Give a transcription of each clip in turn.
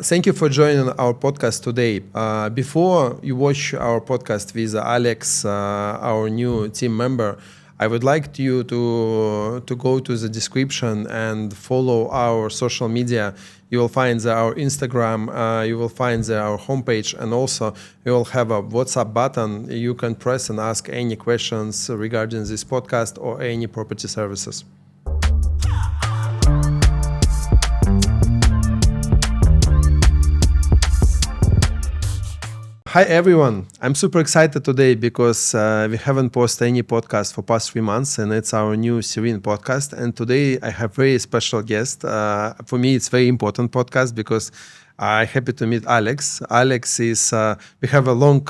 Thank you for joining our podcast today. Before you watch our podcast with Alex, our new team member, I would like you to go to the description and follow our social media. You will find our Instagram, you will find our homepage, and also you will have a WhatsApp button. You can press and ask any questions regarding this podcast or any property services. Hi everyone, I'm super excited today because we haven't posted any podcast for past 3 months, and it's our new Serene podcast. And today I have very special guest. For me, it's very important podcast because I'm happy to meet Alex. Alex is, we have a long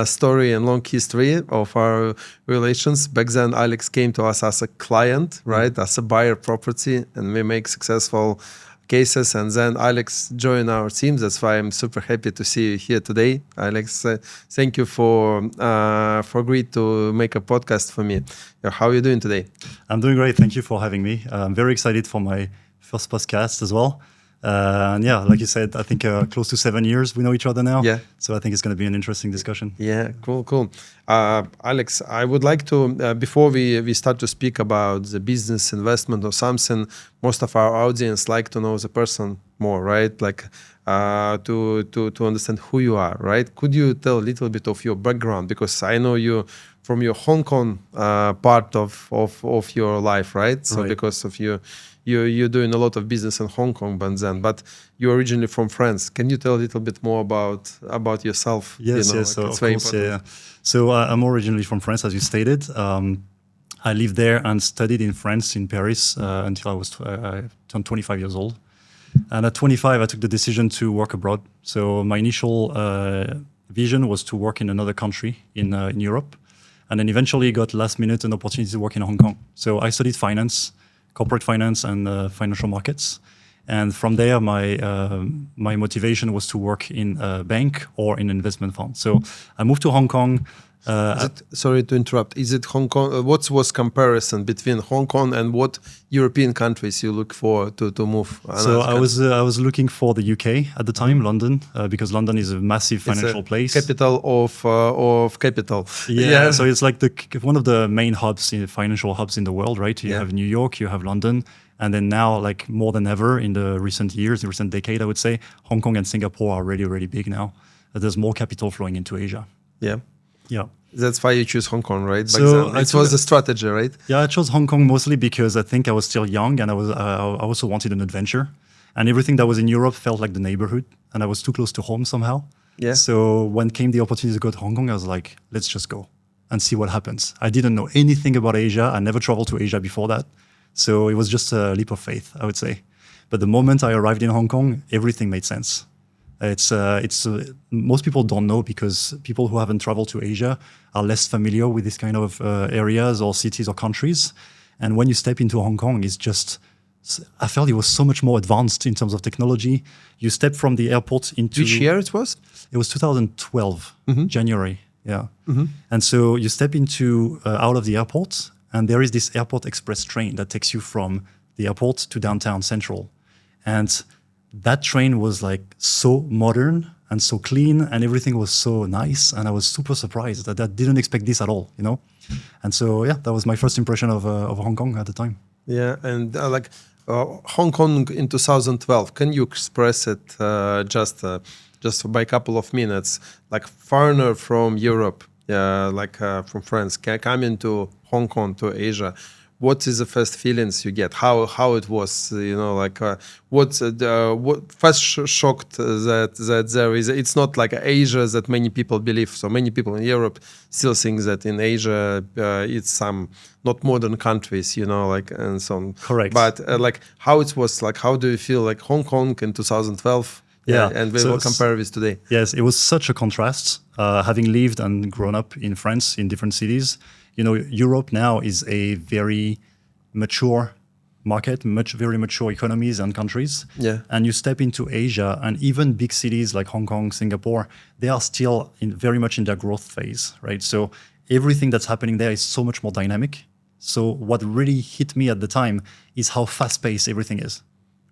story and long history of our relations. Back then, Alex came to us as a client, right, as a buyer property, and we make successful cases, and then Alex joined our team. That's why I'm super happy to see you here today. Alex, thank you for agreeing to make a podcast for me. How are you doing today? I'm doing great. Thank you for having me. I'm very excited for my first podcast as well. And yeah, like you said, I think close to 7 years we know each other now. Yeah. So I think it's going to be an interesting discussion. Yeah, cool. Alex, I would like to, before we start to speak about the business investment or something, most of our audience like to know the person more, right? Like to understand who you are, right? Could you tell a little bit of your background? Because I know you from your Hong Kong part of your life, right? So Right. because of you're doing a lot of business in Hong Kong, but you're originally from France. Can you tell a little bit more about yourself? Yes, yes. So of course, yeah. So I'm originally from France, as you stated. I lived there and studied in France, in Paris, until I turned 25 years old. And at 25, I took the decision to work abroad. So my initial vision was to work in another country in Europe, and then eventually got last minute an opportunity to work in Hong Kong. So I studied finance, corporate finance and financial markets. And from there, my motivation was to work in a bank or in an investment fund. So I moved to Hong Kong. Sorry to interrupt. Is it Hong Kong? What was comparison between Hong Kong and what European countries you look for to move? So I was looking for the UK at the time, London, because London is a massive financial place. Capital of capital. Yeah. So it's like one of the main hubs, financial hubs in the world, right? You have New York, you have London. And then now, like more than ever in the recent years, the recent decade, I would say, Hong Kong and Singapore are really, really big now. There's more capital flowing into Asia. Yeah. Yeah. That's why you choose Hong Kong, right? So it was a strategy, right? Yeah, I chose Hong Kong mostly because I think I was still young and I also wanted an adventure. And everything that was in Europe felt like the neighborhood, and I was too close to home somehow. Yeah. So when came the opportunity to go to Hong Kong, I was like, let's just go and see what happens. I didn't know anything about Asia. I never traveled to Asia before that. So it was just a leap of faith, I would say. But the moment I arrived in Hong Kong, everything made sense. It's most people don't know because people who haven't traveled to Asia are less familiar with this kind of areas or cities or countries. And when you step into Hong Kong, I felt it was so much more advanced in terms of technology. You step from the airport into... Which year it was? It was 2012, January. Yeah. Mm-hmm. And so you step into out of the airport, and there is this airport express train that takes you from the airport to downtown Central. And that train was like so modern and so clean, and everything was so nice. And I was super surprised that I didn't expect this at all, you know? And so, yeah, that was my first impression of Hong Kong at the time. Yeah. And Hong Kong in 2012, can you express it just by a couple of minutes? Like foreigner from Europe, from France, coming to Hong Kong, to Asia, what is the first feelings you get? How it was, what first shocked that there is? It's not like Asia that many people believe. So many people in Europe still think that in Asia it's some not modern countries, and so on. Correct. But how it was, how do you feel like Hong Kong in 2012? Yeah, and we will compare with today. Yes, it was such a contrast. Having lived and grown up in France in different cities, Europe now is a very mature market, very mature economies and countries. Yeah. And you step into Asia, and even big cities like Hong Kong, Singapore, they are still very much in their growth phase, right? So everything that's happening there is so much more dynamic. So what really hit me at the time is how fast-paced everything is,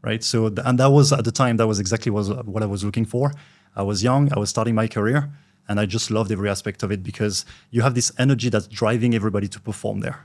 right? So, and that was at the time, that was exactly what I was looking for. I was young, I was starting my career, and I just loved every aspect of it because you have this energy that's driving everybody to perform there,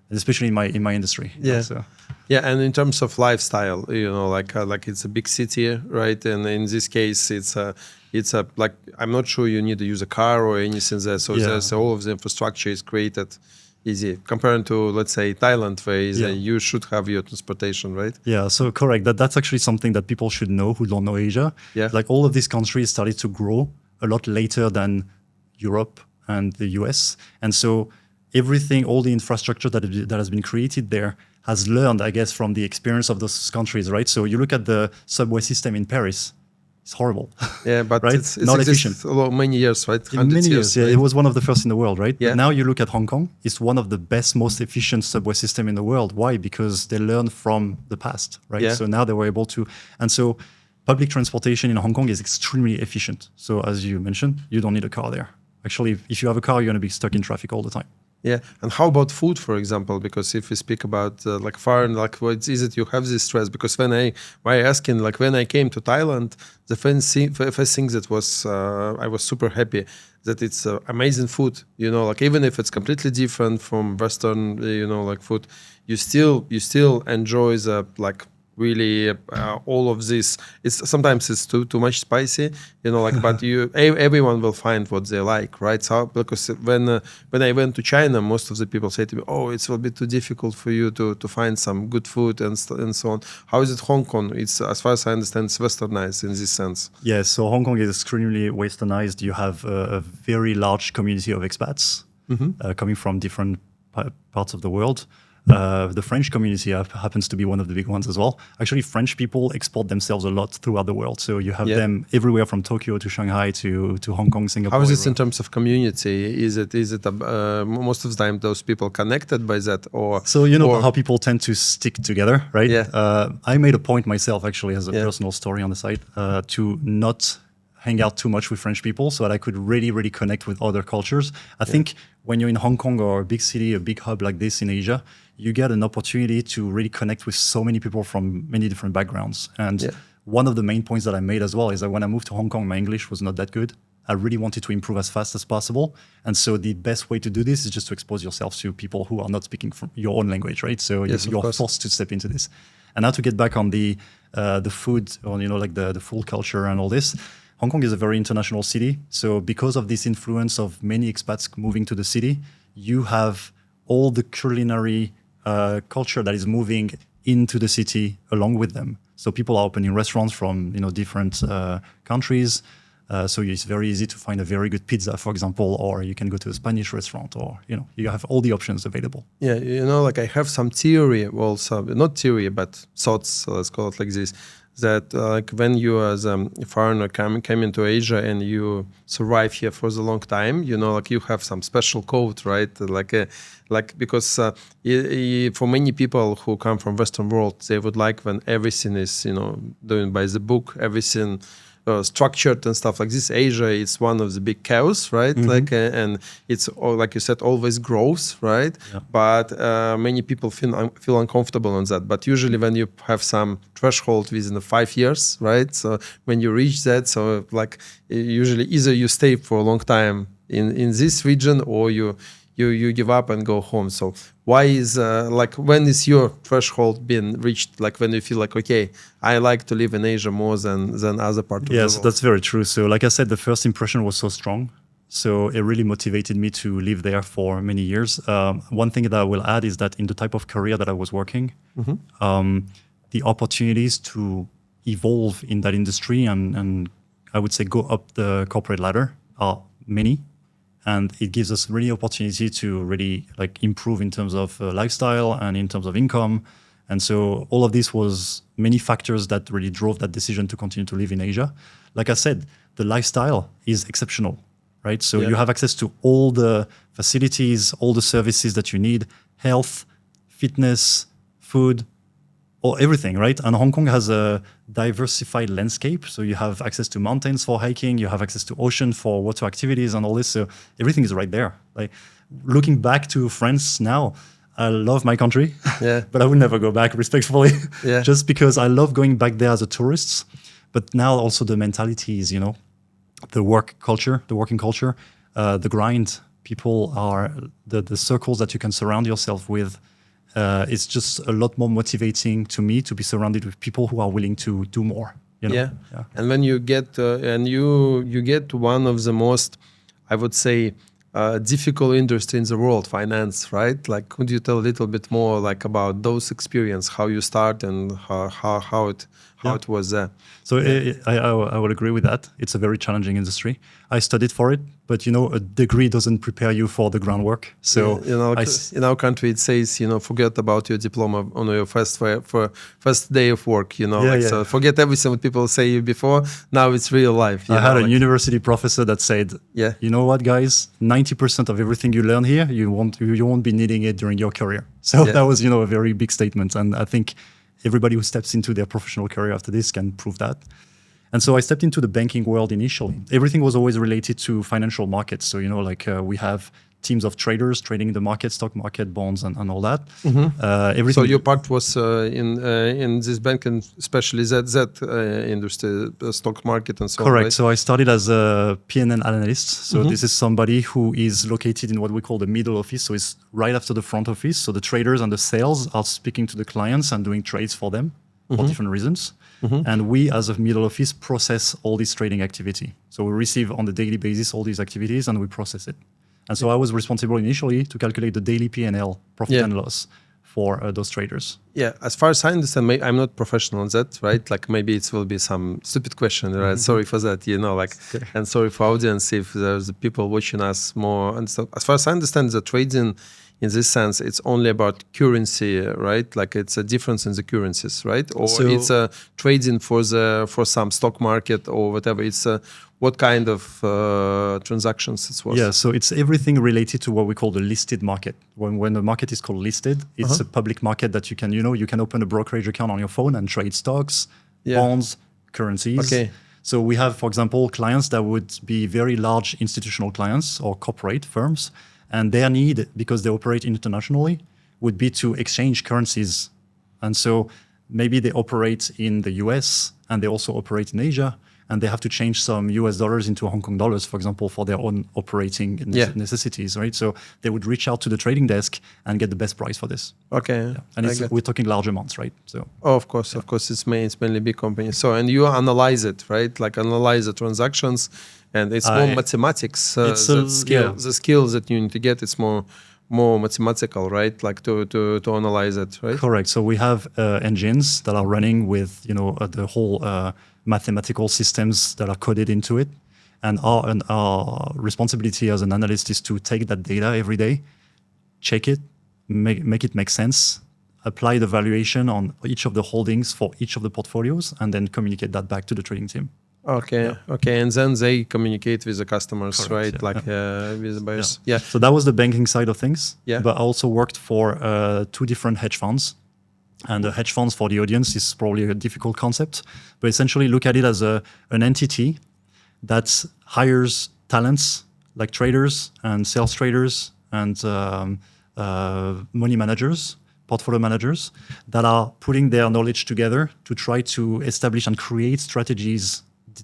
and especially in my industry. Yeah. So. Yeah, and in terms of lifestyle, like it's a big city, right? And in this case, it's a like I'm not sure you need to use a car or anything there. So there's all of the infrastructure is created easy compared to, let's say, Thailand, where you should have your transportation, right? Yeah, so correct. That's actually something that people should know who don't know Asia. Yeah. Like all of these countries started to grow a lot later than Europe and the US. And so everything, all the infrastructure that has been created there has learned, I guess, from the experience of those countries, right? So you look at the subway system in Paris, it's horrible. Yeah, but right? it's not efficient. Many years, right? Many years, yeah. Right? It was one of the first in the world, right? Yeah. But now you look at Hong Kong, it's one of the best, most efficient subway system in the world. Why? Because they learned from the past, right? Yeah. So now they were able to, and so public transportation in Hong Kong is extremely efficient. So as you mentioned, you don't need a car there. Actually, if you have a car, you're going to be stuck in traffic all the time. Yeah, and how about food, for example? Because if we speak about like foreign, like what is it you have this stress? Because when I came to Thailand, the first thing that was I was super happy that it's amazing food. Like even if it's completely different from Western, like food, you still enjoy the like really all of this. It's sometimes it's too much spicy, like but everyone will find what they like, right? So because when I went to China, most of the people say to me, oh, it will be too difficult for you to find some good food and so on. How is it Hong Kong? It's, as far as I understand, it's westernized in this sense. Yeah, so Hong Kong is extremely westernized. You have a very large community of expats coming from different parts of the world. The French community happens to be one of the big ones as well. Actually, French people export themselves a lot throughout the world. So you have them everywhere from Tokyo to Shanghai to Hong Kong, Singapore. How is this in terms of community? Is it most of the time those people connected by that? Or so how people tend to stick together, right? Yeah. I made a point myself, actually, as a personal story on the site, to not hang out too much with French people so that I could really, really connect with other cultures. I think when you're in Hong Kong or a big city, a big hub like this in Asia, you get an opportunity to really connect with so many people from many different backgrounds. And one of the main points that I made as well is that when I moved to Hong Kong, my English was not that good. I really wanted to improve as fast as possible. And so the best way to do this is just to expose yourself to people who are not speaking from your own language, right? So you're forced to step into this. And now to get back on the food, or like the food culture and all this, Hong Kong is a very international city. So because of this influence of many expats moving to the city, you have all the culinary culture that is moving into the city along with them. So people are opening restaurants from different countries. So it's very easy to find a very good pizza, for example, or you can go to a Spanish restaurant, or you have all the options available. Yeah, like I have some theory, also not theory, but thoughts. Let's call it like this. That like when you as a foreigner come into Asia and you survive here for a long time, like you have some special code, right? Like because for many people who come from Western world, they would like when everything is doing by the book, everything structured and stuff like this. Asia, it's one of the big chaos, right? Like and it's like you said, always grows, right? Yeah. But many people feel uncomfortable on that. But usually when you have some threshold within the 5 years, right? So when you reach that, so like usually either you stay for a long time in this region or you give up and go home. So why is like when is your threshold been reached? Like when you feel like, okay, I like to live in Asia more than other part of the world. Yes, that's very true. So like I said, the first impression was so strong. So it really motivated me to live there for many years. One thing that I will add is that in the type of career that I was working, the opportunities to evolve in that industry and I would say go up the corporate ladder are many. And it gives us really opportunity to really like improve in terms of lifestyle and in terms of income. And so all of this was many factors that really drove that decision to continue to live in Asia. Like I said, the lifestyle is exceptional, right? So you have access to all the facilities, all the services that you need, health, fitness, food, or everything, right? And Hong Kong has a diversified landscape. So you have access to mountains for hiking, you have access to ocean for water activities and all this. So everything is right there. Like looking back to France now, I love my country, Yeah. but I would never go back respectfully, Yeah. just because I love going back there as a tourist. But now also the mentality is, the working culture, the grind. People are the circles that you can surround yourself with. It's just a lot more motivating to me to be surrounded with people who are willing to do more. Yeah. And when you get you get to one of the most, I would say, difficult industry in the world, finance, right? Like, could you tell a little bit more like about those experience, how you start and how it was there? So I would agree with that. It's a very challenging industry. I studied for it, but a degree doesn't prepare you for the groundwork. So in our country, it says forget about your diploma on your first day of work. So forget everything what people say you before. Now it's real life. I had a university professor that said, you know what, guys, 90% of everything you learn here, you won't be needing it during your career. So that was a very big statement, and I think everybody who steps into their professional career after this can prove that. And so I stepped into the banking world initially. Everything was always related to financial markets. So, we have teams of traders trading the market, stock market, bonds, and all that. Everything. So your part was in this banking, especially that industry, stock market and so on. Correct. Right? So I started as a P&L analyst. So this is somebody who is located in what we call the middle office. So it's right after the front office. So the traders and the sales are speaking to the clients and doing trades for them for different reasons. And we, as a middle office, process all this trading activity. So we receive on the daily basis all these activities and we process it. And so I was responsible initially to calculate the daily P&L, profit and loss, for those traders. Yeah, as far as I understand, I'm not professional in that, right? Like maybe it will be some stupid question, right? Sorry for that, and sorry for audience if there's the people watching us more. And so, as far as I understand, the trading in this sense, it's only about currency, right? Like it's a difference in the currencies, right? Or it's a trading for some stock market or whatever. It's what kind of transactions it was? Yeah, so it's everything related to what we call the listed market. When the market is called listed, it's a public market that you can open a brokerage account on your phone and trade stocks, bonds, currencies. Okay. So we have, for example, clients that would be very large institutional clients or corporate firms, and their need, because they operate internationally, would be to exchange currencies. And so maybe they operate in the US and they also operate in Asia, and they have to change some US dollars into Hong Kong dollars, for example, for their own operating necessities, right? So they would reach out to the trading desk and get the best price for this. Okay. Yeah. And we're talking large amounts, right? So. Oh, of course, it's mainly big companies. So, and you analyze it, right? Like analyze the transactions, and it's more mathematics. The skills that you need to get, it's more mathematical, right? Like to analyze it, right? Correct. So we have engines that are running with the whole mathematical systems that are coded into it, and our responsibility as an analyst is to take that data every day, check it, make it make sense, apply the valuation on each of the holdings for each of the portfolios, and then communicate that back to the trading team. Okay. And then they communicate with the customers, correct, right? With the buyers. Yeah. So that was the banking side of things. Yeah. But I also worked for 2 different hedge funds. And the hedge funds, for the audience, is probably a difficult concept. But essentially look at it as an entity that hires talents like traders and sales traders and money managers, portfolio managers, that are putting their knowledge together to try to establish and create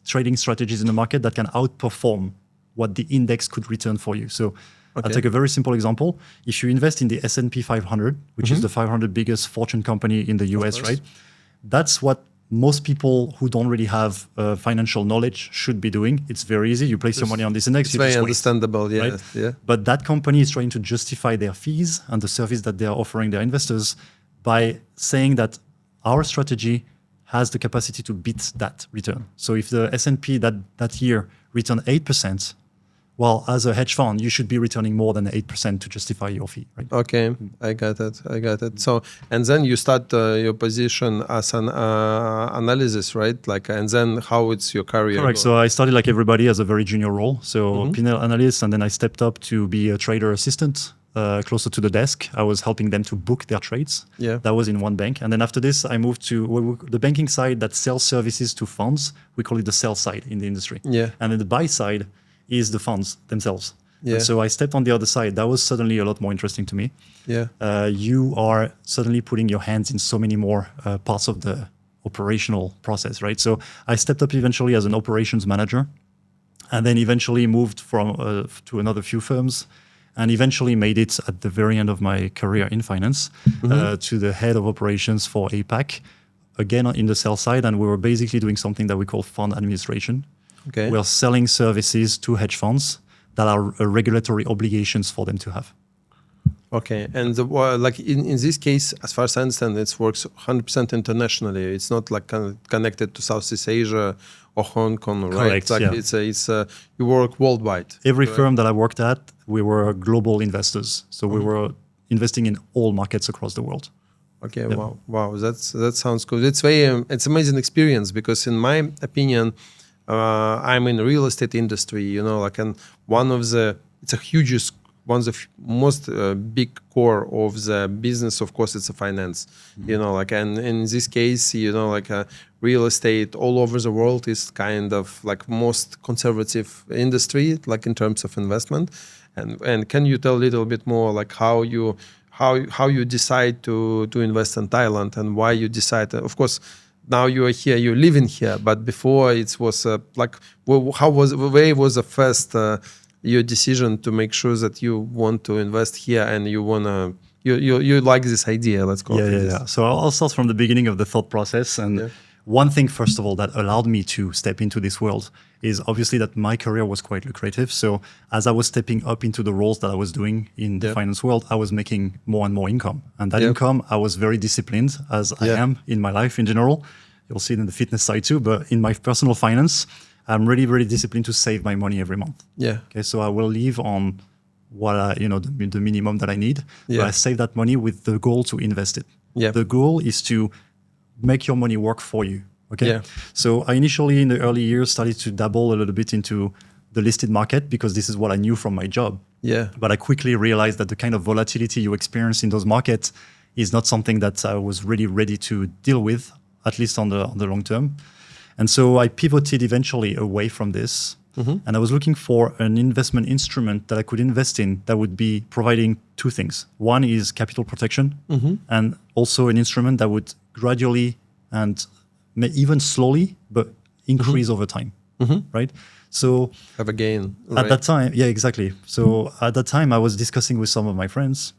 trading strategies in the market that can outperform what the index could return for you. So I'll take a very simple example. If you invest in the S&P 500, which is the 500 biggest fortune company in the US, right? That's what most people who don't really have financial knowledge should be doing. It's very easy. You place your money on this index. It's very understandable, yeah, right? Yeah. But that company is trying to justify their fees and the service that they are offering their investors by saying that our strategy has the capacity to beat that return. So if the S&P that year returned 8%, well, as a hedge fund, you should be returning more than 8% to justify your fee, right? Okay, I got it. So, and then you start your position as an analysis, right? Like, and then how it's your career? Correct. So I started like everybody as a very junior role. So P&L analyst, and then I stepped up to be a trader assistant, closer to the desk. I was helping them to book their trades. Yeah. That was in one bank. And then after this, I moved to the banking side that sells services to funds. We call it the sell side in the industry. Yeah. And then the buy side is the funds themselves. Yeah. And so I stepped on the other side. That was suddenly a lot more interesting to me. Yeah. You are suddenly putting your hands in so many more parts of the operational process, right? So I stepped up eventually as an operations manager, and then eventually moved from to another few firms, and eventually made it at the very end of my career in finance to the head of operations for APAC, again in the sell side, and we were basically doing something that we call fund administration. Okay. We're selling services to hedge funds that are regulatory obligations for them to have. Okay, and like in this case, as far as I understand, it works 100% internationally. It's not like connected to Southeast Asia or Hong Kong, right? Correct, Like yeah. you work worldwide. Every right? firm that I worked at, we were global investors, so we were investing in all markets across the world. Okay, Yep. wow, that sounds good. It's very it's amazing experience because in my opinion, I'm in the real estate industry, you know, like, and it's a huge one of the most big core of the business. Of course, it's a finance, you know, like, and in this case, you know, like real estate all over the world is kind of like most conservative industry, like in terms of investment. And can you tell a little bit more like how you decide to invest in Thailand and why you decide? Of course, now you are here, you're living here, but before it was like, where was the first your decision to make sure that you want to invest here and you like this idea? Let's call it this. Yeah. So I'll start from the beginning of the thought process. And one thing, first of all, that allowed me to step into this world is obviously that my career was quite lucrative. So as I was stepping up into the roles that I was doing in the finance world, I was making more and more income. And that income, I was very disciplined, as I am in my life in general. You'll see it in the fitness side too. But in my personal finance, I'm really, really disciplined to save my money every month. Yeah. Okay. So I will live on what the minimum that I need. Yeah. But I save that money with the goal to invest it. Yeah. The goal is to make your money work for you. Okay. Yeah. So I initially in the early years started to dabble a little bit into the listed market because this is what I knew from my job. Yeah. But I quickly realized that the kind of volatility you experience in those markets is not something that I was really ready to deal with, at least on the long term. And so I pivoted eventually away from this. And I was looking for an investment instrument that I could invest in that would be providing two things. One is capital protection, and also an instrument that would gradually and even slowly, but increase over time, right? So have a gain. At that time, yeah, exactly. So at that time, I was discussing with some of my friends,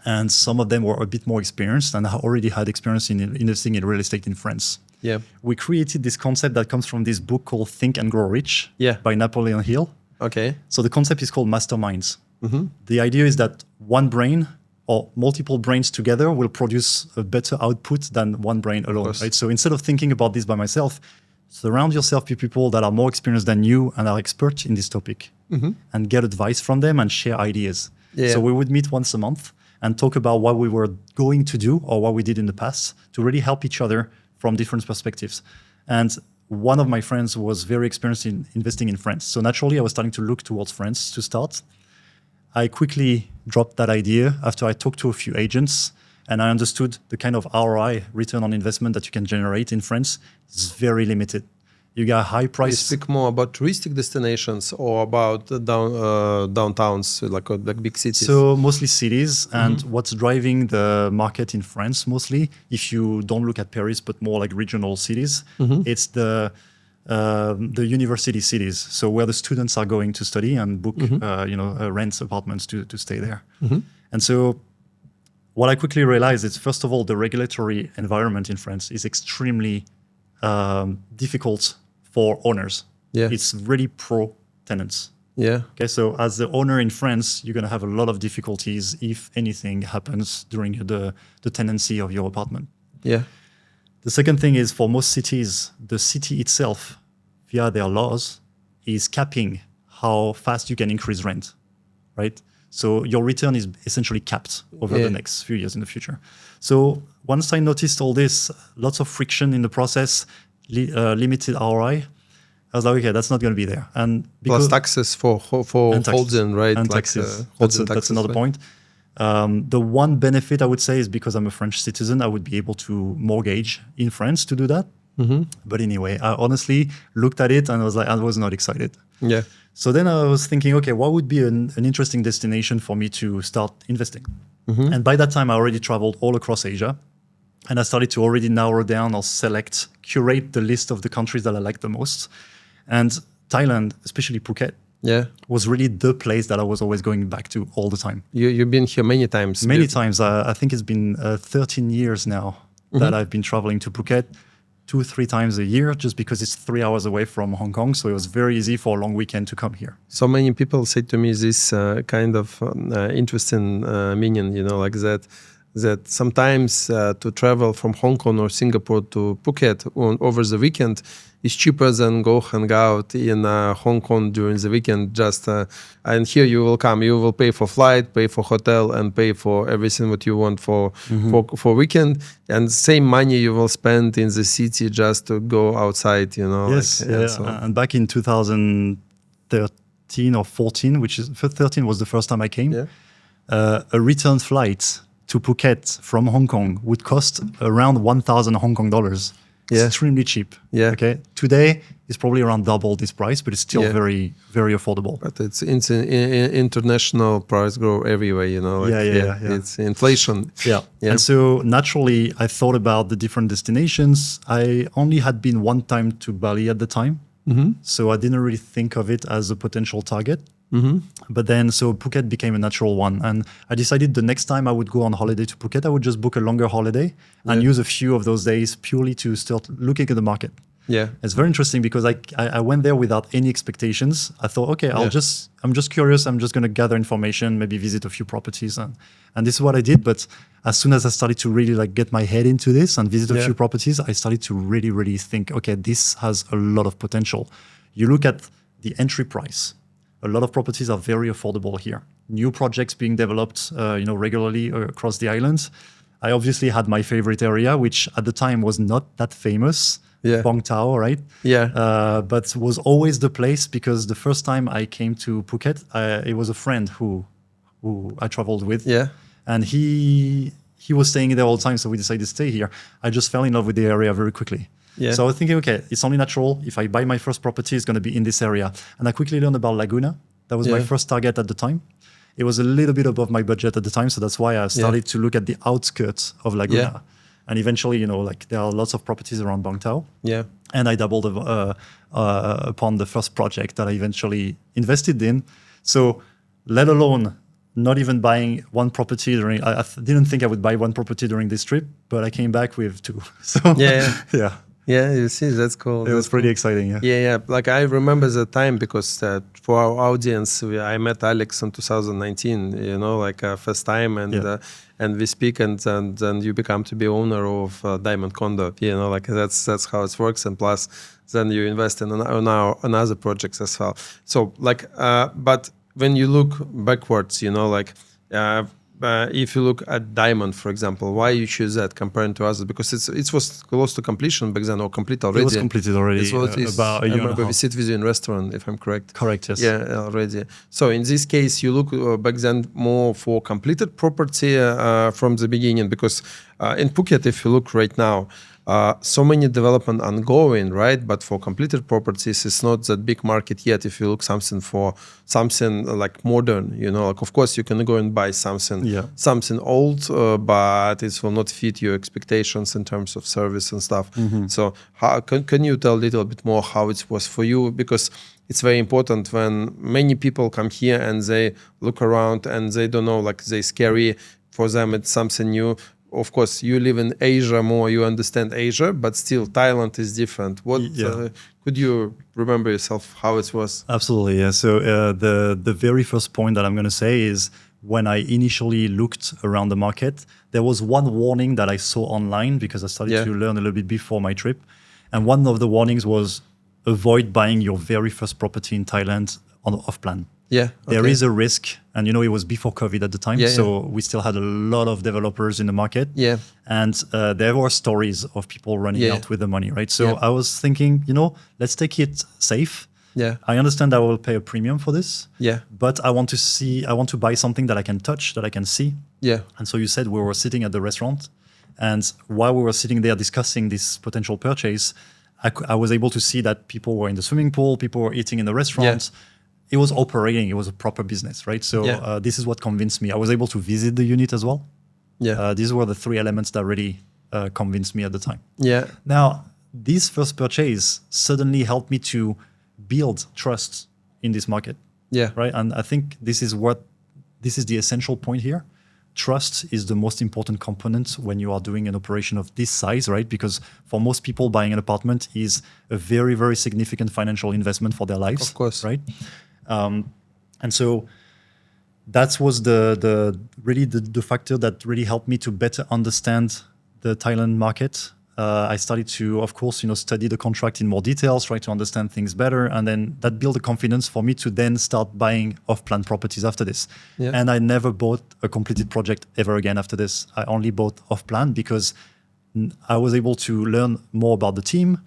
and some of them were a bit more experienced and already had experience in investing in real estate in France. Yeah. We created this concept that comes from this book called Think and Grow Rich by Napoleon Hill. Okay. So the concept is called masterminds. The idea is that one brain or multiple brains together will produce a better output than one brain alone. Right? So instead of thinking about this by myself, surround yourself with people that are more experienced than you and are experts in this topic and get advice from them and share ideas. Yeah. So we would meet once a month and talk about what we were going to do or what we did in the past to really help each other from different perspectives. And one of my friends was very experienced in investing in France. So naturally, I was starting to look towards France to start. I quickly dropped that idea after I talked to a few agents and I understood the kind of ROI, return on investment, that you can generate in France is very limited. You got a high price. You speak more about touristic destinations or about downtowns, like big cities? So mostly cities, and what's driving the market in France mostly, if you don't look at Paris, but more like regional cities, it's the university cities. So where the students are going to study and book, rent apartments to stay there. And so what I quickly realized is, first of all, the regulatory environment in France is extremely difficult for owners. Yeah. It's really pro tenants. Yeah. Okay, so as the owner in France, you're going to have a lot of difficulties if anything happens during the tenancy of your apartment. Yeah. The second thing is, for most cities, the city itself, via their laws, is capping how fast you can increase rent, right? So your return is essentially capped over the next few years in the future. So once I noticed all this, lots of friction in the process, limited ROI, I was like, okay, that's not going to be there. And plus taxes for holding, right? And like taxes. That's another point. The one benefit I would say is, because I'm a French citizen, I would be able to mortgage in France to do that. But anyway, I honestly looked at it and I was not excited. Yeah. So then I was thinking, okay, what would be an interesting destination for me to start investing? And by that time, I already traveled all across Asia. And I started to already narrow down or curate the list of the countries that I like the most. And Thailand, especially Phuket, was really the place that I was always going back to all the time. You've been here many times. Many times. I think it's been 13 years now that I've been traveling to Phuket 2-3 times a year, just because it's 3 hours away from Hong Kong. So it was very easy for a long weekend to come here. So many people say to me this kind of interesting meaning, like that sometimes to travel from Hong Kong or Singapore to Phuket over the weekend is cheaper than go hang out in Hong Kong during the weekend. And here you will pay for flight, pay for hotel, and pay for everything what you want for weekend. And same money you will spend in the city just to go outside, Yes, and back in 2013 or 14, 13 was the first time I came, a return flight to Phuket from Hong Kong would cost around 1,000 Hong Kong dollars. Extremely cheap. Okay. Today it's probably around double this price, but it's still very, very affordable. But it's international price grow everywhere, It's inflation. And so naturally, I thought about the different destinations. I only had been one time to Bali at the time, so I didn't really think of it as a potential target. But then, so Phuket became a natural one. And I decided the next time I would go on holiday to Phuket, I would just book a longer holiday and use a few of those days purely to start looking at the market. It's very interesting because I went there without any expectations. I thought, okay, I'm just curious. I'm just going to gather information, maybe visit a few properties. And this is what I did. But as soon as I started to really get my head into this and visit a few properties, I started to really, really think, okay, this has a lot of potential. You look at the entry price. A lot of properties are very affordable here. New projects being developed, regularly across the islands. I obviously had my favorite area, which at the time was not that famous, Bang Tao, right? But was always the place because the first time I came to Phuket, it was a friend who I traveled with, and he was staying there all the time, so we decided to stay here. I just fell in love with the area very quickly. So I was thinking, okay, it's only natural. If I buy my first property, it's going to be in this area. And I quickly learned about Laguna. That was my first target at the time. It was a little bit above my budget at the time. So that's why I started to look at the outskirts of Laguna. And eventually, there are lots of properties around Bang Tao. And I doubled upon the first project that I eventually invested in. So let alone not even buying one property I didn't think I would buy one property during this trip, but I came back with 2. So Yeah, you see, that's cool. It was pretty exciting. Like I remember the time because for our audience, I met Alex in 2019. First time, and we speak, and then you become to be owner of Diamond Condo. That's how it works, and plus then you invest in other projects as well. So but when you look backwards, if you look at Diamond, for example, why you choose that compared to others? Because it was close to completion back then, or complete already. It was completed already. About a year and a half. We sit with you in restaurant, if I'm correct. Correct, yes. Yeah, already. So in this case, you look back then more for completed property from the beginning, because in Phuket, if you look right now, so many development ongoing, right? But for completed properties, it's not that big market yet. If you look something like modern, of course you can go and buy something old, but it will not fit your expectations in terms of service and stuff. So how can you tell a little bit more how it was for you? Because it's very important when many people come here and they look around and they don't know, they scary. For them, it's something new. Of course, you live in Asia more, you understand Asia, but still Thailand is different. Could you remember yourself how it was? Absolutely, yeah. So the very first point that I'm going to say is when I initially looked around the market, there was one warning that I saw online because I started to learn a little bit before my trip. And one of the warnings was avoid buying your very first property in Thailand off plan. There is a risk, and it was before COVID at the time, so we still had a lot of developers in the market, and there were stories of people running out with the money, right? So I was thinking, let's take it safe. I understand I will pay a premium for this, but I want to buy something that I can touch, that I can see. And so you said we were sitting at the restaurant, And while we were sitting there discussing this potential purchase, I was able to see that people were in the swimming pool, people were eating in the restaurants. It was operating. It was a proper business, right? So this is what convinced me. I was able to visit the unit as well. These were the three elements that really convinced me at the time. Now, this first purchase suddenly helped me to build trust in this market. Right. And I think this is the essential point here. Trust is the most important component when you are doing an operation of this size, right? Because for most people, buying an apartment is a very, very significant financial investment for their lives. Of course. Right. And so that was the factor that really helped me to better understand the Thailand market. I started to, of course, study the contract in more details, try to understand things better, and then that built the confidence for me to then start buying off-plan properties after this. And I never bought a completed project ever again after this. I only bought off-plan because I was able to learn more about the team,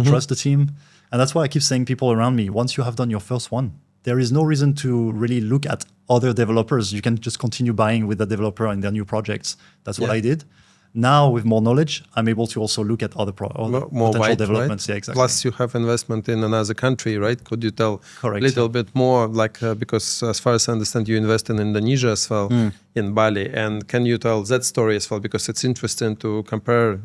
trust the team, and that's why I keep saying people around me, once you have done your first one, there is no reason to really look at other developers. You can just continue buying with the developer and their new projects. That's what I did. Now, with more knowledge, I'm able to also look at other potential wide, developments. Right? Yeah, exactly. Plus, you have investment in another country, right? Could you tell a little bit more, because as far as I understand, you invest in Indonesia as well, in Bali. And can you tell that story as well? Because it's interesting to compare,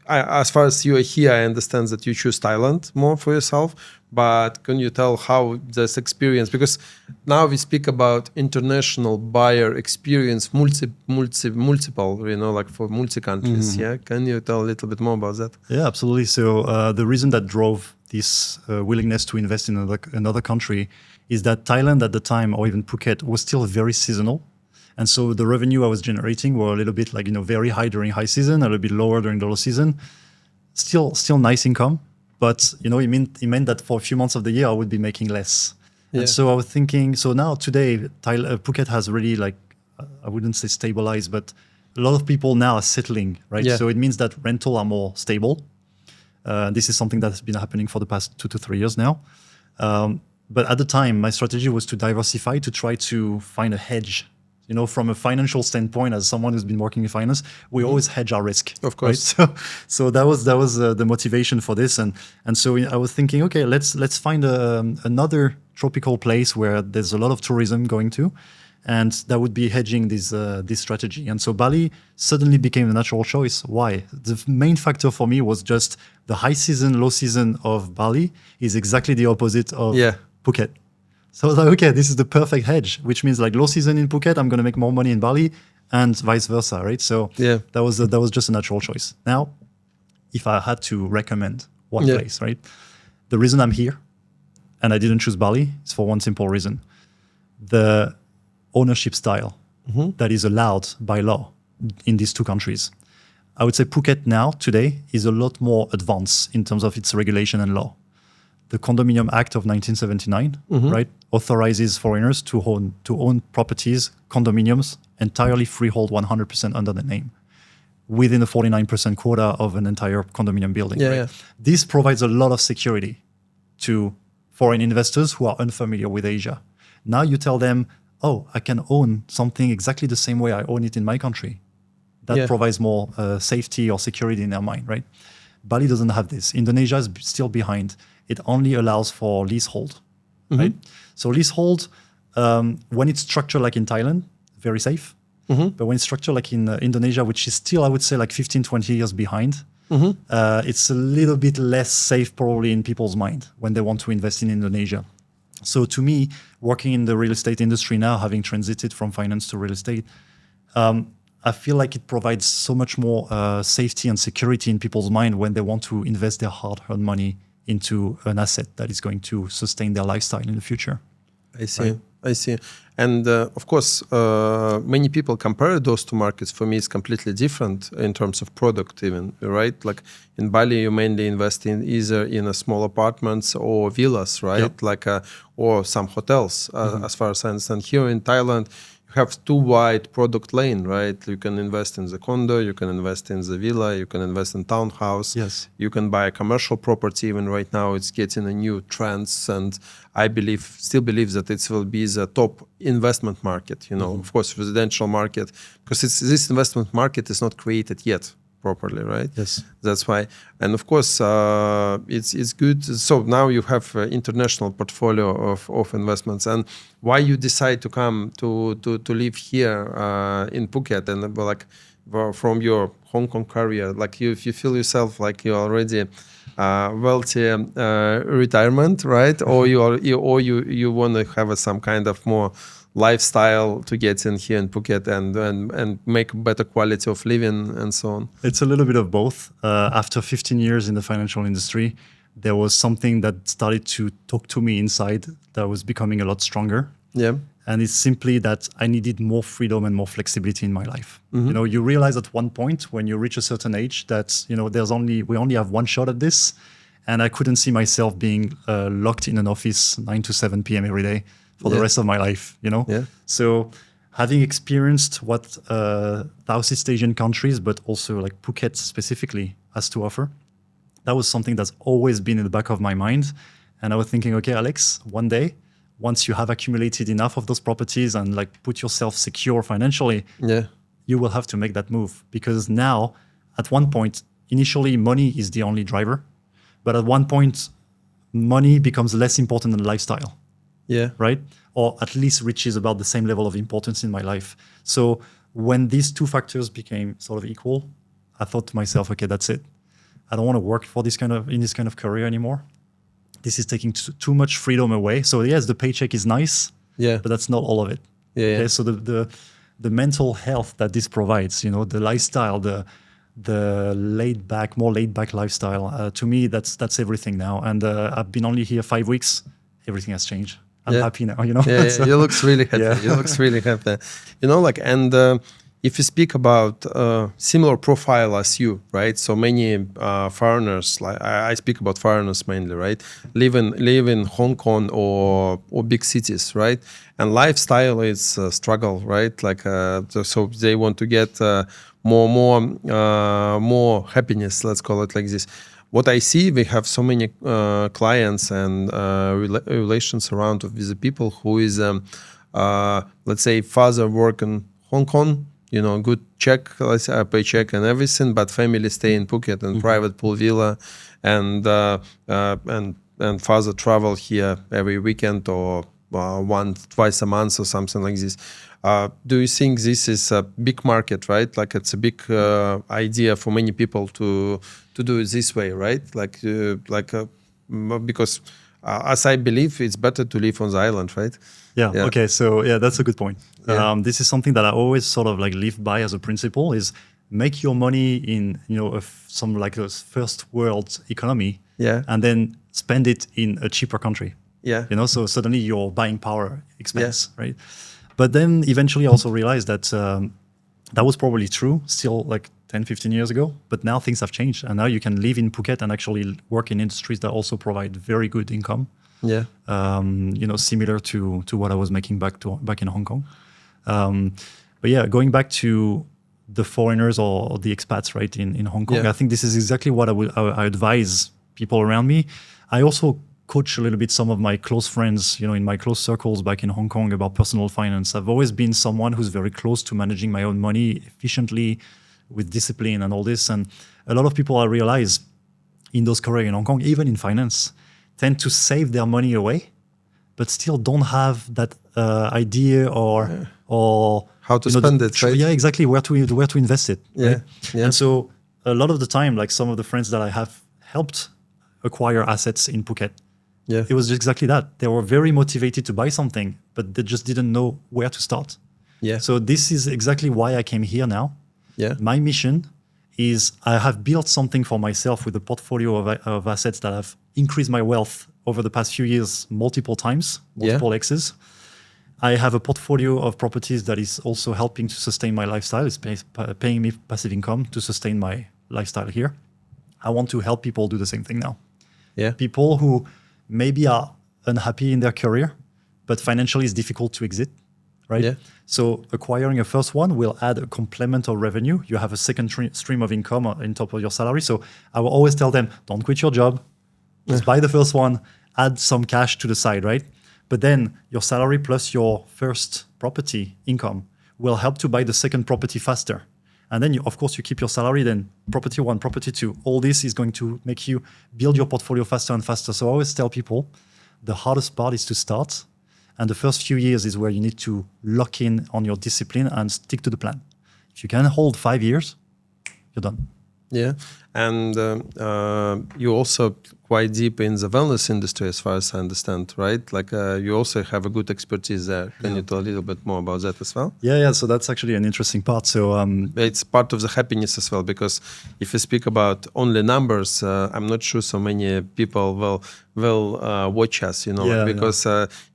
as far as you are here, I understand that you choose Thailand more for yourself. But can you tell how this experience, because now we speak about international buyer experience, multiple, for multi-countries. Can you tell a little bit more about that? Yeah, absolutely. So the reason that drove this willingness to invest in another country is that Thailand at the time, or even Phuket, was still very seasonal. And so the revenue I was generating were a little bit very high during high season, a little bit lower during the low season. Still nice income. But it meant that for a few months of the year, I would be making less. And so I was thinking, so now today, Phuket has really I wouldn't say stabilized, but a lot of people now are settling, right? So it means that rental are more stable. This is something that has been happening for the past 2 to 3 years now. But at the time, my strategy was to diversify, to try to find a hedge. From a financial standpoint, as someone who's been working in finance, we always hedge our risk. Of course. Right? So that was the motivation for this, and so I was thinking, okay, let's find another tropical place where there's a lot of tourism going to, and that would be hedging this strategy. And so Bali suddenly became the natural choice. Why? The main factor for me was just the high season, low season of Bali is exactly the opposite of Phuket. So I was like, okay, this is the perfect hedge, which means low season in Phuket, I'm going to make more money in Bali, and vice versa, right? So that was just a natural choice. Now, if I had to recommend one place, right? The reason I'm here, and I didn't choose Bali, is for one simple reason: the ownership style that is allowed by law in these two countries. I would say Phuket now, today, is a lot more advanced in terms of its regulation and law. The Condominium Act of 1979, right, authorizes foreigners to own properties, condominiums, entirely freehold, 100% under the name, within a 49% quota of an entire condominium building. This provides a lot of security to foreign investors who are unfamiliar with Asia. Now you tell them, oh, I can own something exactly the same way I own it in my country. That provides more safety or security in their mind, right? Bali doesn't have this. Indonesia is still behind. It only allows for leasehold, right? So leasehold, when it's structured like in Thailand, very safe. But when it's structured like in Indonesia, which is still, I would say, 15, 20 years behind, it's a little bit less safe probably in people's mind when they want to invest in Indonesia. So to me, working in the real estate industry now, having transited from finance to real estate, I feel like it provides so much more safety and security in people's mind when they want to invest their hard-earned money into an asset that is going to sustain their lifestyle in the future. I see. Right? I see. And of course, many people compare those two markets. For me, it's completely different in terms of product even, right? Like in Bali, you mainly invest in either in small apartments or villas, right? Or some hotels, as far as I understand. Here in Thailand, have too wide product lane, right? You can invest in the condo, you can invest in the villa, you can invest in townhouse. Yes. You can buy a commercial property. Even right now, it's getting a new trends, and I still believe that it will be the top investment market. Of course, residential market, because this investment market is not created yet properly, right? Yes. That's why, and of course, it's good. So now you have an international portfolio of investments. And why you decide to come to live here in Phuket, and from your Hong Kong career, like you feel yourself like you're already wealthy retirement, right? Or you want to have some kind of more lifestyle to get in here in Phuket and make better quality of living and so on? It's a little bit of both. After 15 years in the financial industry, there was something that started to talk to me inside that was becoming a lot stronger. Yeah. And it's simply that I needed more freedom and more flexibility in my life. You realize at one point when you reach a certain age that, we only have one shot at this. And I couldn't see myself being locked in an office 9 to 7 p.m. every day for the rest of my life, Yeah. So having experienced what Southeast Asian countries, but also like Phuket specifically, has to offer, that was something that's always been in the back of my mind. And I was thinking, okay, Alex, one day, once you have accumulated enough of those properties and like put yourself secure financially, you will have to make that move. Because now, at one point, initially money is the only driver, but at one point, money becomes less important than lifestyle. Yeah. Right? Or at least reaches about the same level of importance in my life. So when these two factors became sort of equal, I thought to myself, okay, that's it. I don't want to work for in this kind of career anymore. This is taking too much freedom away. So yes, the paycheck is nice, but that's not all of it. Okay? So the mental health that this provides, the lifestyle, the more laid back lifestyle, to me, that's everything now. And I've been only here 5 weeks. Everything has changed. I'm happy now, So, you looks really happy. You looks really happy. And if you speak about similar profile as you, right? So many foreigners, like I speak about foreigners mainly, right? Live in Hong Kong or big cities, right? And lifestyle is a struggle, right? Like so they want to get more happiness. Let's call it like this. What I see, we have so many clients and relations around with the people who is, let's say, father work in Hong Kong, good check, let's say, paycheck and everything, but family stay in Phuket and private pool villa, and father travel here every weekend or twice a month or something like this. Do you think this is a big market, right? Like it's a big idea for many people to do it this way, right? Because as I believe, it's better to live on the island, right? Yeah. Okay. So that's a good point. This is something that I always sort of like live by as a principle: is make your money in some like a first world economy, and then spend it in a cheaper country. So suddenly your buying power expands, right? But then eventually I also realized that that was probably true still like 10, 15 years ago. But now things have changed. And now you can live in Phuket and actually work in industries that also provide very good income. Similar to what I was making back in Hong Kong. But going back to the foreigners or the expats, right, in Hong Kong, I think this is exactly what I advise people around me. I also coach a little bit some of my close friends, in my close circles back in Hong Kong about personal finance. I've always been someone who's very close to managing my own money efficiently with discipline and all this. And a lot of people, I realize, in those careers in Hong Kong, even in finance, tend to save their money away, but still don't have that idea or how to spend it, right? Yeah, exactly. Where to invest it. Right? And so a lot of the time, like some of the friends that I have helped acquire assets in Phuket, it was exactly that. They were very motivated to buy something, but they just didn't know where to start. So this is exactly why I came here now. My mission is I have built something for myself with a portfolio of assets that have increased my wealth over the past few years multiple times, multiple X's. I have a portfolio of properties that is also helping to sustain my lifestyle. It's paying me passive income to sustain my lifestyle here. I want to help people do the same thing now. People who maybe are unhappy in their career, but financially it's difficult to exit. right? Yeah. So acquiring a first one will add a complement of revenue. You have a second stream of income on top of your salary. So I will always tell them, don't quit your job. Just buy the first one, add some cash to the side, right? But then your salary plus your first property income will help to buy the second property faster. And then, of course, you keep your salary, then property one, property two. All this is going to make you build your portfolio faster and faster. So I always tell people the hardest part is to start. And the first few years is where you need to lock in on your discipline and stick to the plan. If you can hold 5 years, you're done. Yeah, and you also quite deep in the wellness industry, as far as I understand, right? Like you also have a good expertise there. Can you tell a little bit more about that as well? Yeah. So that's actually an interesting part. So it's part of the happiness as well, because if you speak about only numbers, I'm not sure so many people will watch us, because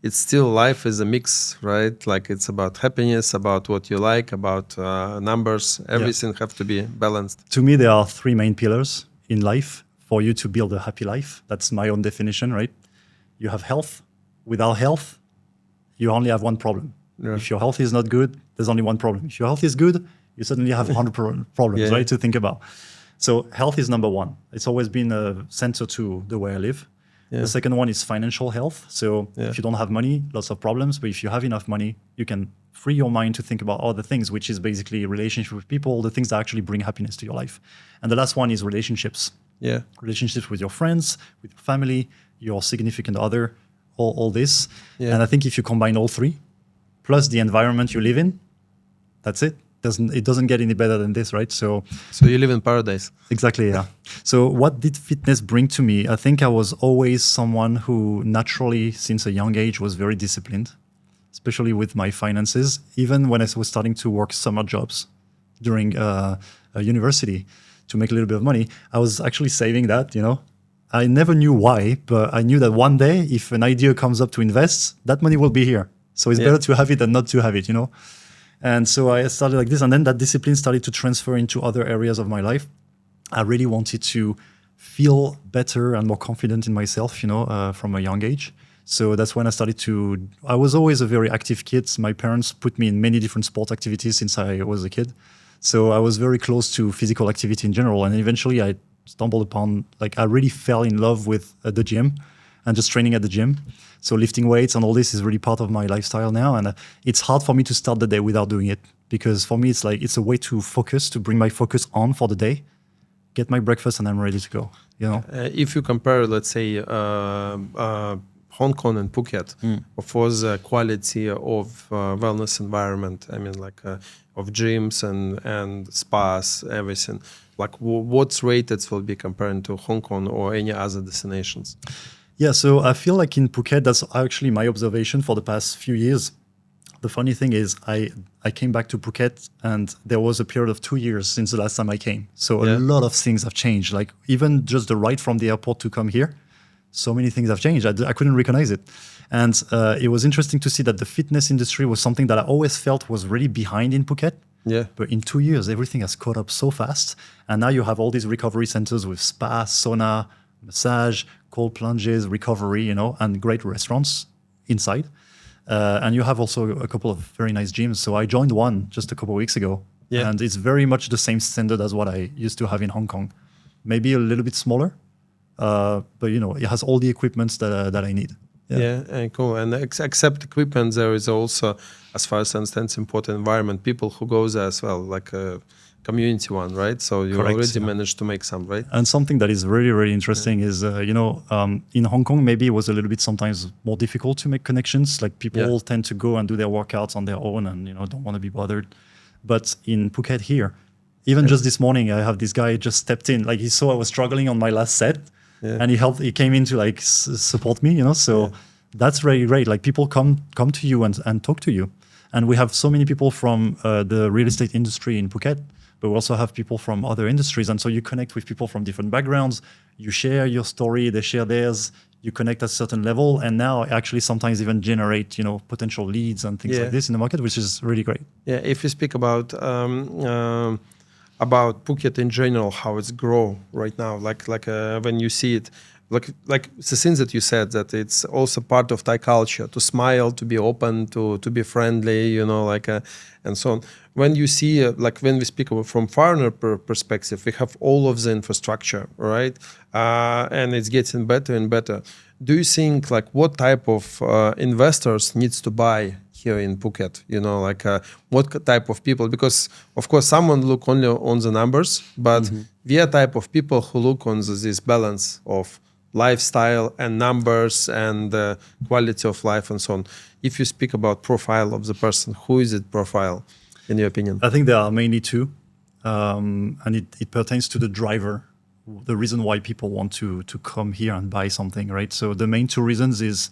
it's still life is a mix, right? Like it's about happiness, about what you like, about numbers. Everything have to be balanced. To me, there are 3 main pillars in life for you to build a happy life. That's my own definition, right? You have health. Without health, you only have one problem. Yeah. If your health is not good, there's only one problem. If your health is good, you suddenly have 100 problems, right, to think about. So health is number one. It's always been a center to the way I live. Yeah. The second one is financial health. So if you don't have money, lots of problems. But if you have enough money, you can free your mind to think about other things, which is basically relationship with people, the things that actually bring happiness to your life. And the last one is relationships. Yeah. Relationships with your friends, with your family, your significant other, all this. Yeah. And I think if you combine all 3, plus the environment you live in, that's it. It doesn't get any better than this, right? So you live in paradise. Exactly, yeah. So what did fitness bring to me? I think I was always someone who naturally, since a young age, was very disciplined, especially with my finances. Even when I was starting to work summer jobs during a university to make a little bit of money, I was actually saving that, I never knew why, but I knew that one day, if an idea comes up to invest, that money will be here. So it's better to have it than not to have it, And so I started like this, and then that discipline started to transfer into other areas of my life. I really wanted to feel better and more confident in myself, from a young age. So that's when I started I was always a very active kid. My parents put me in many different sport activities since I was a kid. So I was very close to physical activity in general. And eventually I stumbled upon, I really fell in love with the gym and just training at the gym. So lifting weights and all this is really part of my lifestyle now. And it's hard for me to start the day without doing it, because for me, it's a way to focus, to bring my focus on for the day, get my breakfast, and I'm ready to go. If you compare, let's say, Hong Kong and Phuket, for the quality of wellness environment, I mean, of gyms and spas, everything, what's rated will be compared to Hong Kong or any other destinations? Yeah, so I feel like in Phuket, that's actually my observation for the past few years. The funny thing is I came back to Phuket and there was a period of 2 years since the last time I came. So a lot of things have changed. Even just the ride from the airport to come here, so many things have changed. I couldn't recognize it. And it was interesting to see that the fitness industry was something that I always felt was really behind in Phuket. Yeah. But in 2 years, everything has caught up so fast. And now you have all these recovery centers with spa, sauna, massage, cold plunges, recovery, and great restaurants inside. And you have also a couple of very nice gyms. So I joined one just a couple of weeks ago. Yeah. And it's very much the same standard as what I used to have in Hong Kong. Maybe a little bit smaller, but it has all the equipments that I need. Yeah, cool. And except equipment, there is also, as far as I understand, it's important environment. People who go there as well, like a community one, right? So you already managed to make some, right? And something that is really, really interesting is, in Hong Kong, maybe it was a little bit sometimes more difficult to make connections. People tend to go and do their workouts on their own and, don't want to be bothered. But in Phuket here, even just this morning, I have this guy just stepped in. He saw I was struggling on my last set. Yeah. And he came in to support me, So that's really great. People come to you and talk to you. And we have so many people from the real estate industry in Phuket, but we also have people from other industries. And so you connect with people from different backgrounds. You share your story, they share theirs. You connect at a certain level. And now actually sometimes even generate, potential leads and things like this in the market, which is really great. Yeah, if you speak about Phuket in general, how it's grow right now, when you see it, like the things that you said, that it's also part of Thai culture to smile, to be open, to be friendly, you know, like and so on. When you see like when we speak from foreigner perspective, we have all of the infrastructure, right? And it's getting better and better. Do you think like what type of investors needs to buy here in Phuket? You know, like what type of people? Because of course, someone look only on the numbers, but we are type of people who look on this balance of lifestyle and numbers and quality of life and so on. If you speak about profile of the person, who is it profile, in your opinion? I think there are mainly two, and it pertains to the driver, the reason why people want to come here and buy something, right? So the main two reasons is,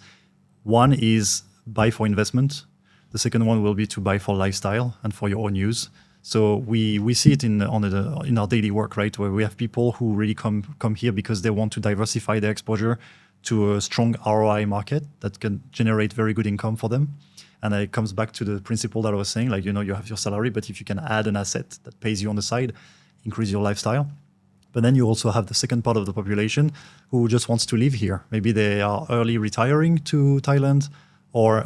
one is buy for investment. The second one will be to buy for lifestyle and for your own use. So we see it in our daily work, right? Where we have people who really come here because they want to diversify their exposure to a strong ROI market that can generate very good income for them. And it comes back to the principle that I was saying, like, you know, you have your salary, but if you can add an asset that pays you on the side, increase your lifestyle. But then you also have the second part of the population who just wants to live here. Maybe they are early retiring to Thailand, or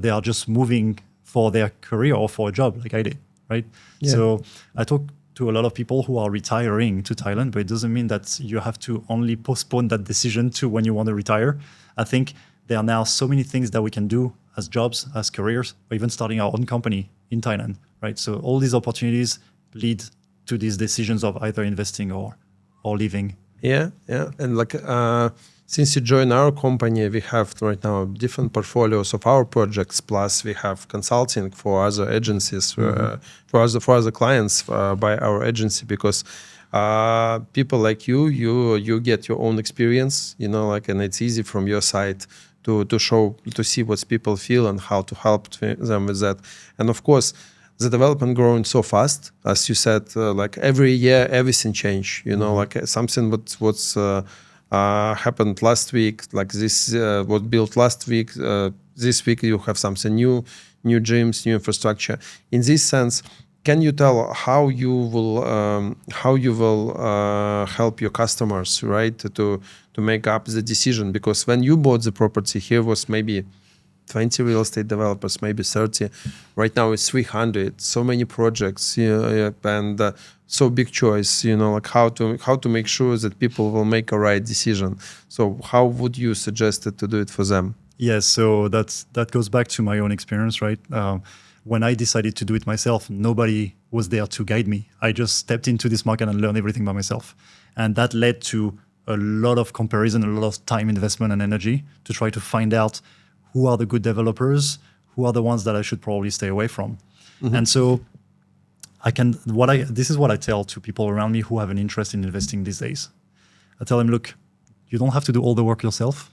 they are just moving for their career or for a job, like I did, right? Yeah. So I talk to a lot of people who are retiring to Thailand, but it doesn't mean that you have to only postpone that decision to when you want to retire. I think there are now so many things that we can do as jobs, as careers, or even starting our own company in Thailand, right? So all these opportunities lead to these decisions of either investing or leaving. Yeah. And like since you joined our company, we have right now different portfolios of our projects. Plus, we have consulting for other agencies, for other clients by our agency. Because people like you get your own experience, you know, like, and it's easy from your side to see what people feel and how to help them with that. And of course, the development growing so fast, as you said, like every year, everything change, you know, like something what's happened last week, like this was built last week. This week you have something new gyms, new infrastructure. In this sense, can you tell how you will help your customers, right, to make up the decision? Because when you bought the property, here was maybe 20 real estate developers, maybe 30. Right now it's 300. So many projects, and so big choice. You know, like how to make sure that people will make a right decision. So how would you suggest it to do it for them? Yes, so that goes back to my own experience, right? When I decided to do it myself, nobody was there to guide me. I just stepped into this market and learned everything by myself, and that led to a lot of comparison, a lot of time investment and energy to try to find out who are the good developers, who are the ones that I should probably stay away from. And so this is what I tell to people around me who have an interest in investing these days. I tell them, look, you don't have to do all the work yourself.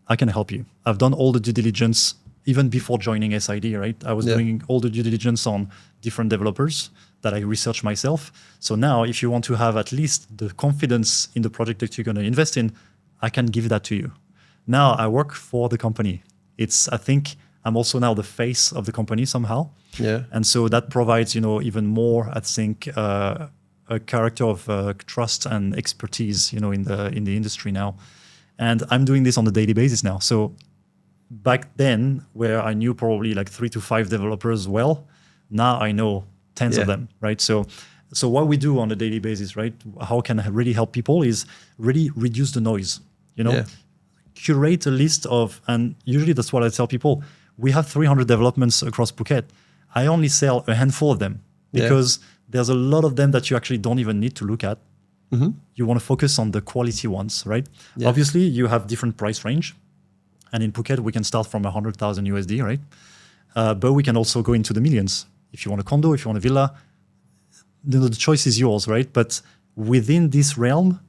I can help you. I've done all the due diligence even before joining SID, right? I was doing all the due diligence on different developers that I researched myself. So now if you want to have at least the confidence in the project that you're going to invest in, I can give that to you. Now I work for the company. I think I'm also now the face of the company somehow. Yeah. And so that provides, even more, I think, a character of trust and expertise, in the industry now. And I'm doing this on a daily basis now. So back then, where I knew probably like 3 to 5 developers well, now I know tens of them, right? So what we do on a daily basis, right? How can I really help people is really reduce the noise, curate a list of, and usually that's what I tell people. We have 300 developments across Phuket. I only sell a handful of them because there's a lot of them that you actually don't even need to look at. You want to focus on the quality ones, right? Yeah. Obviously, you have different price range. And in Phuket, we can start from 100,000 USD, right? But we can also go into the millions. If you want a condo, if you want a villa, the choice is yours, right? But within this realm,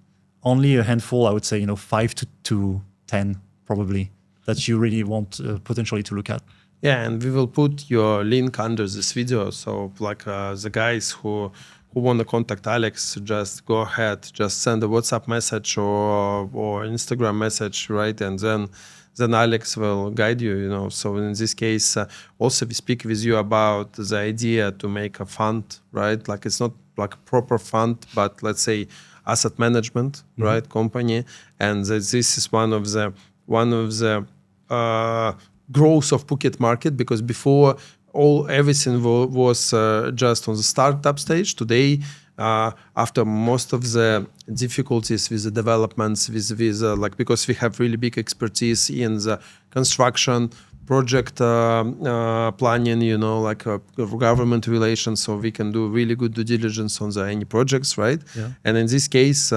only a handful, I would say, 5 to 10 probably, that you really want potentially to look at. Yeah, and we will put your link under this video. So like the guys who want to contact Alex, just go ahead, just send a WhatsApp message or Instagram message, right? And then Alex will guide you, So in this case, also we speak with you about the idea to make a fund, right? Like it's not like a proper fund, but let's say asset management, right, company, and this is one of the growth of Phuket market, because before everything was just on the startup stage. Today, after most of the difficulties with the developments, like, because we have really big expertise in the construction, project planning, like government relations, so we can do really good due diligence on any projects, right? Yeah. And in this case,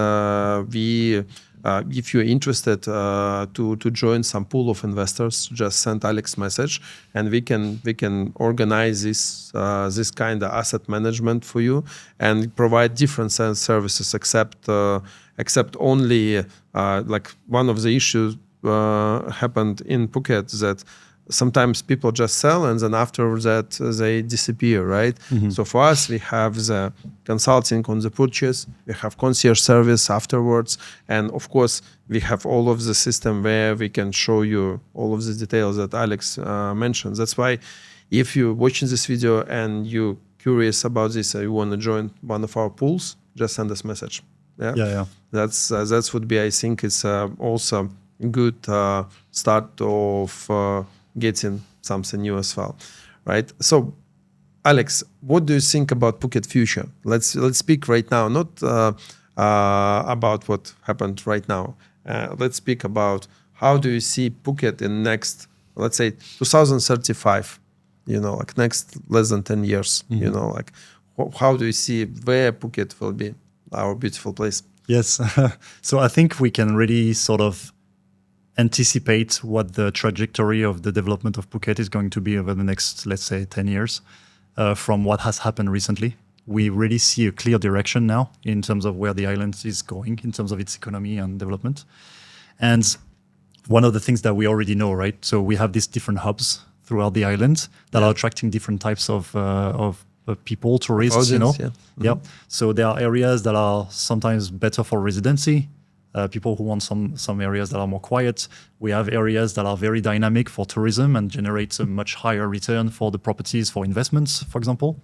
if you're interested to join some pool of investors, just send Alex message, and we can organize this kind of asset management for you and provide different services, except only like one of the issues happened in Phuket, that sometimes people just sell and then after that they disappear, right? So for us, we have the consulting on the purchase, we have concierge service afterwards, and of course we have all of the system where we can show you all of the details that Alex mentioned. That's why if you're watching this video and you're curious about this, you want to join one of our pools, just send us a message. Yeah. That's would be, I think it's also a good start of getting something new as well, right? So, Alex, what do you think about Phuket future? Let's speak right now, not about what happened right now. Let's speak about how do you see Phuket in next, let's say, 2035. Like next less than 10 years. Like how do you see where Phuket will be, our beautiful place? Yes. So I think we can really sort of anticipate what the trajectory of the development of Phuket is going to be over the next, let's say, 10 years from what has happened recently. We really see a clear direction now in terms of where the island is going, in terms of its economy and development. And one of the things that we already know, right? So we have these different hubs throughout the island that are attracting different types of people, tourists, Audience, Yeah. So there are areas that are sometimes better for residency, people who want some areas that are more quiet. We have areas that are very dynamic for tourism and generate a much higher return for the properties for investments, for example.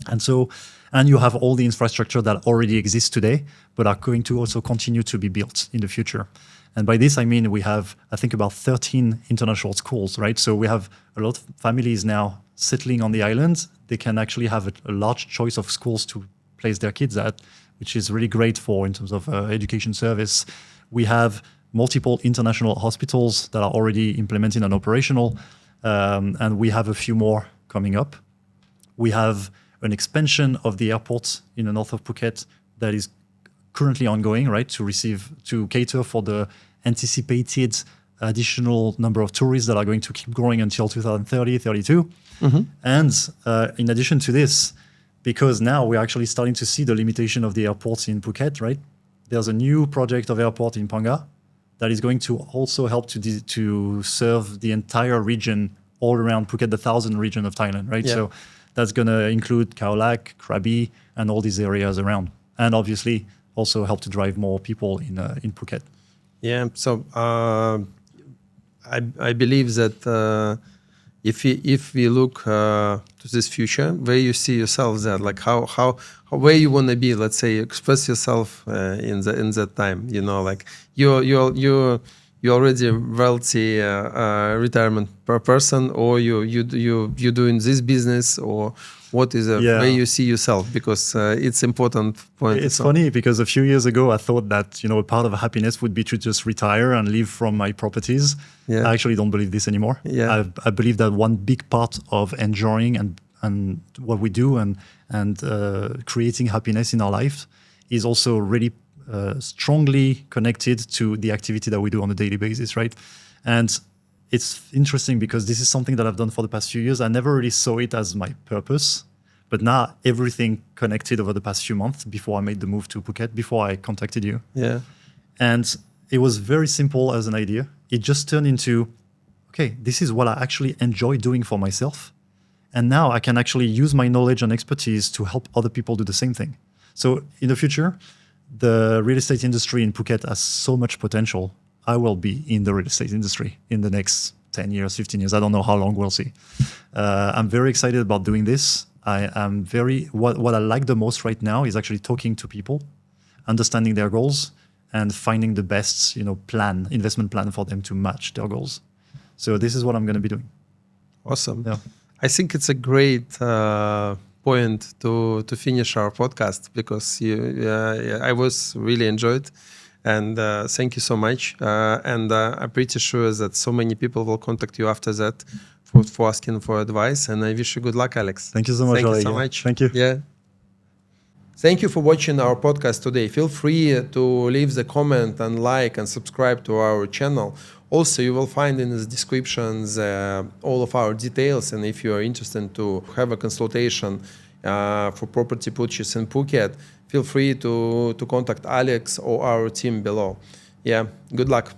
And you have all the infrastructure that already exists today, but are going to also continue to be built in the future. And by this, I mean, we have, I think, about 13 international schools, right? So we have a lot of families now settling on the island. They can actually have a large choice of schools to place their kids at, which is really great in terms of education service. We have multiple international hospitals that are already implemented and operational, and we have a few more coming up. We have an expansion of the airport in the north of Phuket that is currently ongoing, right, to cater for the anticipated additional number of tourists that are going to keep growing until 2030, 32. And in addition to this, because now we're actually starting to see the limitation of the airports in Phuket, right? There's a new project of airport in Panga that is going to also help to serve the entire region all around Phuket, the 1,000 region of Thailand, right? Yeah. So that's going to include Khao Lak, Krabi, and all these areas around. And obviously also help to drive more people in Phuket. Yeah, so I believe that if we look to this future, where you see yourself there, like how where you want to be, let's say, express yourself in that time, like you're already a wealthy retirement person, or you doing this business, or what is where you see yourself, because it's important point. It's funny because a few years ago I thought that a part of happiness would be to just retire and live from my properties. Yeah. I actually don't believe this anymore. Yeah. I believe that one big part of enjoying and what we do and creating happiness in our life is also really strongly connected to the activity that we do on a daily basis, right? And it's interesting because this is something that I've done for the past few years. I never really saw it as my purpose, but now everything connected over the past few months before I made the move to Phuket, before I contacted you. Yeah. And it was very simple as an idea. It just turned into, okay, this is what I actually enjoy doing for myself. And now I can actually use my knowledge and expertise to help other people do the same thing. So in the future, the real estate industry in Phuket has so much potential. I will be in the real estate industry in the next 10 years, 15 years. I don't know how long, we'll see. I'm very excited about doing this. What I like the most right now is actually talking to people understanding their goals, and finding the best, investment plan for them to match their goals. So this is what I'm going to be doing. Awesome. Yeah. I think it's a great point to finish our podcast, because I was really enjoyed, and thank you so much. And I'm pretty sure that so many people will contact you after that for asking for advice. And I wish you good luck, Alex. Thank you so much. Thank you so much. Thank you. Yeah. Thank you for watching our podcast today. Feel free to leave the comment and like and subscribe to our channel. Also, you will find in the descriptions all of our details. And if you are interested to have a consultation for property purchase in Phuket, feel free to contact Alex or our team below. Yeah, good luck.